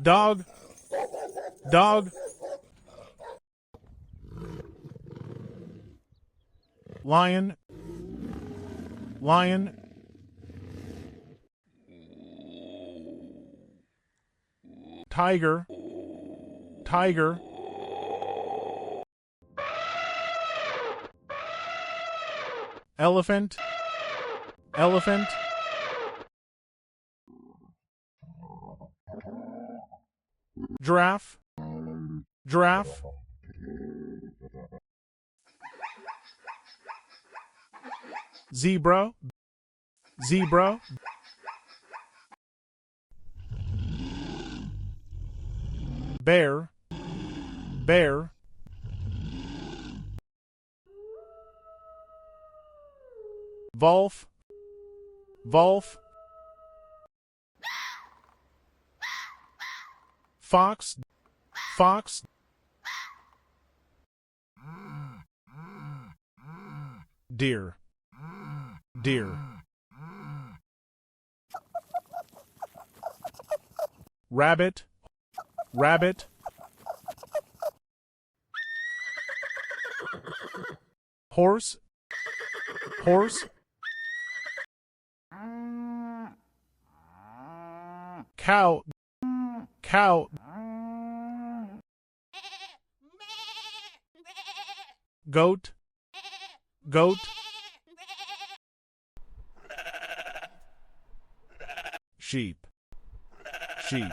dog, dog, lion, lion, tiger, tiger, elephant, elephant, giraffe, giraffe, zebra, zebra, bear, bear, wolf, wolf, fox, fox, deer, deer, rabbit, rabbit, horse, horse, cow, cow, goat, goat, sheep, sheep.